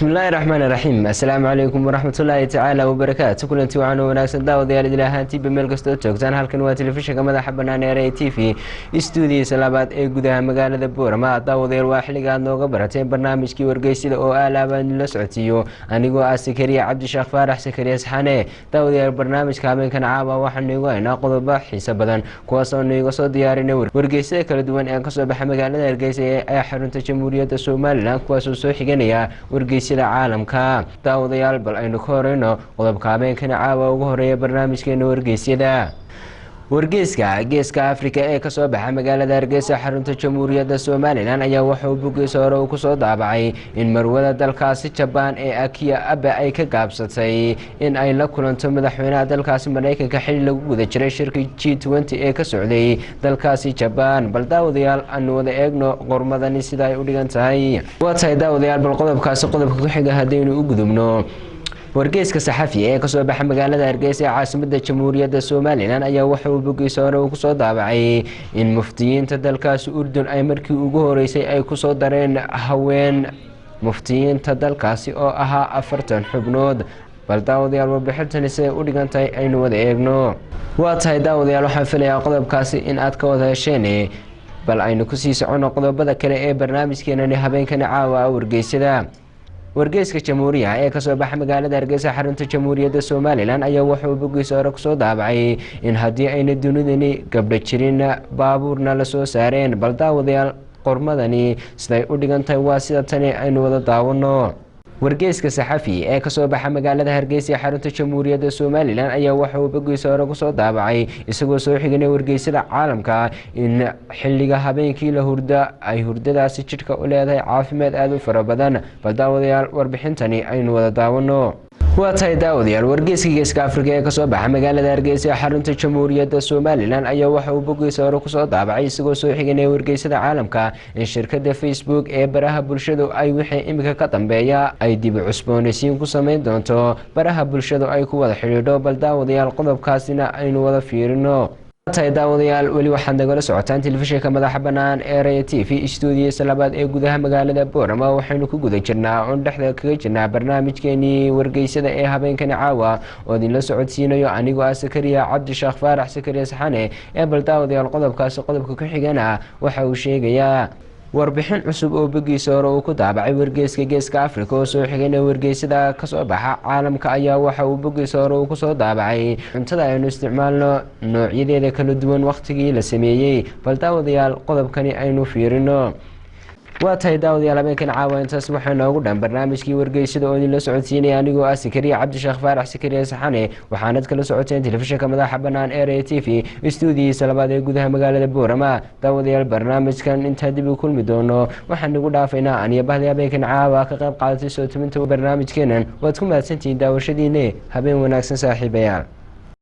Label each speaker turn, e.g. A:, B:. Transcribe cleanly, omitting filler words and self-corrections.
A: بسم الله الرحمن الرحيم. السلام عليكم ورحمة الله تعالى وبركاته. كلنتي وعنا وناكسن داوديال إلى هانتي بميل كستو joogtaan halkan waa telefishinka madaxa bannaan ee RATV studio labaad ee gudaha magaalada Boorama. Daawadayaal waa xilliga aad nooga barateen barnaamijkii wargeysida oo aalaabaan la socotiyo anigoo ah Sakariya Cabdi Sheekh Faarax Sakariya Saxane. Daawadayaal barnaamijka habeenkan caawa waxaan noogu haynaa qodobo xiiso badan kuwaas oo nooga soo diyaarinay wargeysida kala duwan ee ka soo baxay magaalada Hargeysa ee xarunta Jamhuuriyadda Soomaaliland kuwaas oo soo xiganaya wargeysida caalamka. Daawadayaal bal aynu ka horeyno qodobka habeenkan caawa ugu horeeya barnaamijkeena wargeysida. wargeyska geeska Afrika ee ka soo baxay magaalada Hargeysa xarunta Jamhuuriyadda Soomaaliland ayaa waxa uu bogiisa hore ku soo daabacay in marwada dalkaasi Japan ee Akia Abe ay ka gaabsatay in ay la kulanto madaxweynaha dalkaasi Mareykanka xilli lagu guda jiray shirkii G20 ee ka socday dalkaasi Japan. Bal daawadayaal aan wada eegno qormadani sida ay u dhigan tahay. waa tahay daawadayaal bal qodobkaasi qodobka ku xiga hadaynu u gudubno. wargeyska saxafi ee ka soo baxay magaalada Hargeysa ee caasimadda Jamhuuriyadda Soomaaliland ayaa waxa uu bogiisa hore ku soo daabacay in muftiyiinta dalkaasi Urdun ay markii ugu horeysay ay ku soo dareen haween muftiyiinta dalkaasi oo ahaa 40 xubnood. bal daawadayaal warbixintani siday u dhigan tahay aynu wada eegno. waa tahay daawadayaal waxaan filayaa qodobkaasi in aad ka wada hesheen, bal aynu ku sii socono qodobada kale ee barnaamijkeenani habeenkani caawa wargeysida. wargeyska Jamhuuriya ee ka soo baxay magaalada Hargeysa xarunta Jamhuuriyadda Soomaaliland ayaa waxa uu bogiisa hore ku soo daabacay in haddii ayna dunidani gabdho jirin baabuurna la soo saareen. bal daawadayaal qormadani siday u dhigan tahay waa sida tani aynu wada daawano. wargeyska saxafi ee ka soo baxay magaalada Hargeysa ee xarunta Jamhuuriyadda Soomaaliland ayaa waxa uu bogiisa hore ku soo daabacay isagoo soo xiganay wargeysada caalamka in xilliga habeenkii la hurda ay hurdadaasi jidhka u leedahay caafimaad aad u fara badan. bal daawadayaal warbixintani aynu wada daawano. waa tahay daawadayaal wargeyska geeska Afrika ee ka soo baxay magaalada Hargeysa ee xarunta Jamhuuriyadda Soomaaliland ayaa waxa uu bogiisa hore ku soo daabacay isagoo soo xiganay wargeysada caalamka in shirkadda Facebook ee baraha bulshadu ay wixii imika ka dambeeya ay dib u cusboonaysiin ku sameyn doonto baraha bulshadu ay ku wada xiriidho. bal daawadayaal qodobkaasina aynu wada fiirino. tahay daawadayaal weli waxaad nagala socotaan telefishinka madaxa bannaan ee RATV studio labaad ee gudaha magaalada Boorama. waxaynu ku guda jirnaa oo dhexda kaga jirnaa barnaamijkeenii wargeysada ee habeenkani caawa oo idin la socodsiinayo anigoo ah Sakariya Cabdi Sheekh Faarax Sakariya Saxane. bal daawadayaal qodobkaasi qodobka ku xigana waxa uu sheegayaa warbixin cusub oo bogiisa hore uu ku daabacay wargeyska geeska Afrika oo soo xiganay wargeysada ka soo baxa caalamka ayaa waxa uu bogiisa hore ku soo daabacay cuntada aynu isticmaalno noocyadeeda kala duwan waqtigii la sameeyay. bal daawadayaal qodobkani aynu fiirino. waa tahay daawadayaal habeenkan caawa intaas waxaa noogu dhan barnaamijkii wargeysada oo idin la socodsiinaya anigoo ah Sakariya Cabdi Sheekh Faarax Sakariya Saxane. waxaanad kala socoteen telefishinka madaxa bannaan ee RATV studio labaad ee gudaha magaalada Boorama. daawadayaal barnaamijkan inta dib u kulmi doono waxaan ugu dhaafaynaa aniga bahdi habeenkan caawa ka qayb qaadatay soo tuminta barnaamijkeenan. waad ku mahadsantihiin daawashadiina. habeen wanaagsan saaxiibayaal.